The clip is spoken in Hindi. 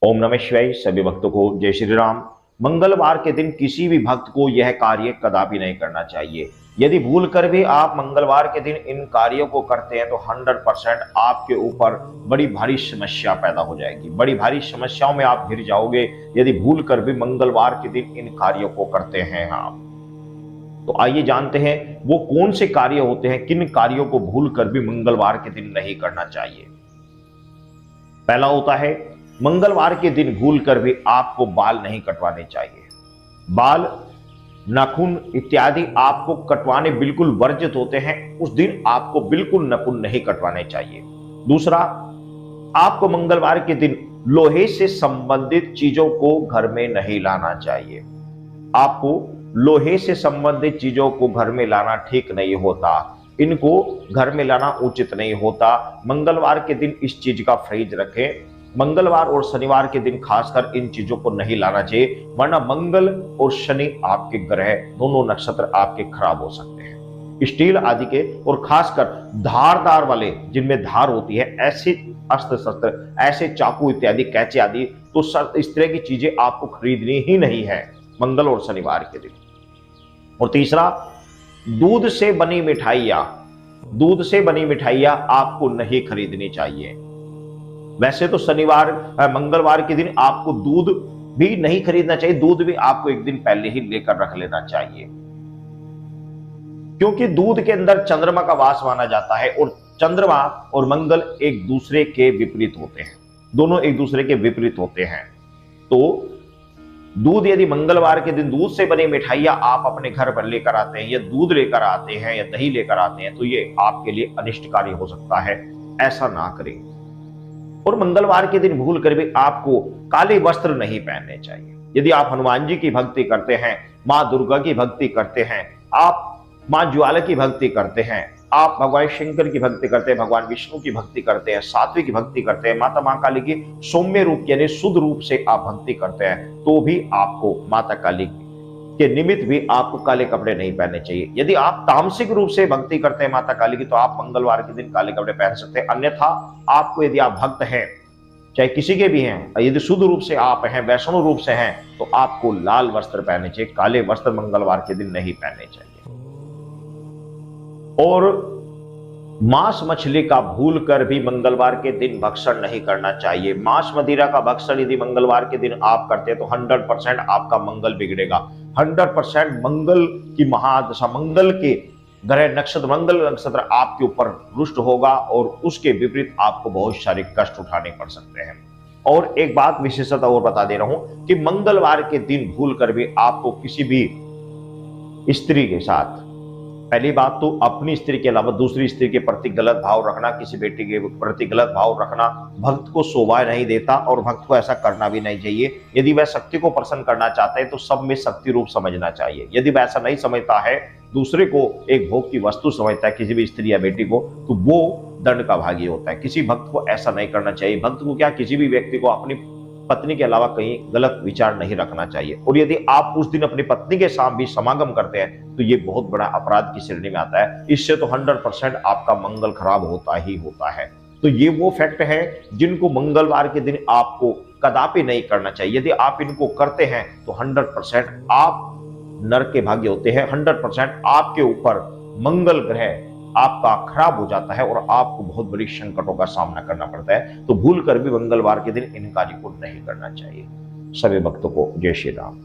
ओम नमः शिवाय। सभी भक्तों को जय श्री राम। मंगलवार के दिन किसी भी भक्त को यह कार्य कदापि नहीं करना चाहिए। यदि भूल कर भी आप मंगलवार के दिन इन कार्यों को करते हैं तो 100% आपके ऊपर बड़ी भारी समस्या पैदा हो जाएगी। बड़ी भारी समस्याओं में आप घिर जाओगे यदि भूल कर भी मंगलवार के दिन इन कार्यों को करते हैं आप। तो आइए जानते हैं वो कौन से कार्य होते हैं, किन कार्यों को भूल कर भी मंगलवार के दिन नहीं करना चाहिए। पहला होता है, मंगलवार के दिन भूल कर भी आपको बाल नहीं कटवाने चाहिए। बाल, नाखून इत्यादि आपको कटवाने बिल्कुल वर्जित होते हैं। उस दिन आपको बिल्कुल नाखून नहीं कटवाने चाहिए। दूसरा, आपको मंगलवार के दिन लोहे से संबंधित चीजों को घर में नहीं लाना चाहिए। आपको लोहे से संबंधित चीजों को घर में लाना ठीक नहीं होता। इनको घर में लाना उचित नहीं होता। मंगलवार के दिन इस चीज का फ्रीज रखें। मंगलवार और शनिवार के दिन खासकर इन चीजों को नहीं लाना चाहिए, वरना मंगल और शनि आपके ग्रह, दोनों नक्षत्र आपके खराब हो सकते हैं। स्टील आदि के और खासकर धारदार वाले, जिनमें धार होती है, ऐसे अस्त्र शस्त्र, ऐसे चाकू इत्यादि, कैंची आदि, तो इस तरह की चीजें आपको खरीदनी ही नहीं है मंगल और शनिवार के दिन। और तीसरा, दूध से बनी मिठाइयां आपको नहीं खरीदनी चाहिए। वैसे तो मंगलवार के दिन आपको दूध भी नहीं खरीदना चाहिए। दूध भी आपको एक दिन पहले ही लेकर रख लेना चाहिए, क्योंकि दूध के अंदर चंद्रमा का वास माना जाता है और चंद्रमा और मंगल एक दूसरे के विपरीत होते हैं। दोनों एक दूसरे के विपरीत होते हैं। तो दूध, यदि मंगलवार के दिन दूध से बनी मिठाइयां आप अपने घर पर लेकर आते हैं, या दूध लेकर आते हैं, या दही लेकर आते हैं, तो ये आपके लिए अनिष्टकारी हो सकता है। ऐसा ना करें। और मंगलवार के दिन भूल कर भी आपको काले वस्त्र नहीं पहनने चाहिए। यदि आप हनुमान जी की भक्ति करते हैं, मां दुर्गा की भक्ति करते हैं, आप मां ज्वाला की भक्ति करते हैं, आप भगवान शंकर की भक्ति करते हैं, भगवान विष्णु की भक्ति करते हैं, सात्विक की भक्ति करते हैं, माता मां काली की सौम्य रूप यानी शुद्ध रूप से आप भक्ति करते हैं, तो भी आपको माता काली के निमित्त भी आपको काले कपड़े नहीं पहनने चाहिए। यदि आप तामसिक रूप से भक्ति करते हैं माता काली की, तो आप मंगलवार के दिन काले कपड़े पहन सकते हैं। अन्यथा आपको, यदि आप भक्त हैं, चाहे किसी के भी हैं, यदि शुद्ध रूप से आप हैं, वैष्णव रूप से हैं, तो आपको लाल वस्त्र पहनने चाहिए। काले वस्त्र मंगलवार के दिन नहीं पहनने चाहिए। और मांस मछली का भूल कर भी मंगलवार के दिन भक्षण नहीं करना चाहिए। मांस मदिरा का भक्षण यदि मंगलवार के दिन आप करते हैं तो 100% आपका मंगल बिगड़ेगा। 100% मंगल की महादशा, मंगल के ग्रह नक्षत्र, मंगल नक्षत्र आपके ऊपर रुष्ट होगा और उसके विपरीत आपको बहुत सारे कष्ट उठाने पड़ सकते हैं। और एक बात विशेषता और बता दे रहा हूं कि मंगलवार के दिन भूल कर भी आपको किसी भी स्त्री के साथ, पहली बात तो अपनी स्त्री के अलावा दूसरी स्त्री के प्रति गलत भाव रखना, किसी बेटी के प्रति गलत भाव रखना भक्त को शोभा नहीं देता और भक्त को ऐसा करना भी नहीं चाहिए। यदि वह शक्ति को प्रसन्न करना चाहता है तो सब में शक्ति रूप समझना चाहिए। यदि वह ऐसा नहीं समझता है, दूसरे को एक भोग की वस्तु समझता है, किसी भी स्त्री या बेटी को, तो वो दंड का भागी होता है। किसी भक्त को ऐसा नहीं करना चाहिए। भक्त को क्या, किसी भी व्यक्ति को अपनी पत्नी के अलावा कहीं गलत विचार नहीं रखना चाहिए। और यदि आप उस दिन अपनी पत्नी के साथ भी समागम करते हैं तो ये बहुत बड़ा अपराध की श्रेणी में आता है। इससे तो 100% आपका मंगल खराब होता ही होता है। तो ये वो फैक्ट है जिनको मंगलवार के दिन आपको कदापि नहीं करना चाहिए। यदि आप इनको करते हैं तो 100% आप नरक के भाग्य होते हैं। 100% आपके ऊपर मंगल ग्रह आपका खराब हो जाता है और आपको बहुत बड़ी संकटों का सामना करना पड़ता है। तो भूल कर भी मंगलवार के दिन इन कार्य को नहीं करना चाहिए। सभी भक्तों को जय श्री राम।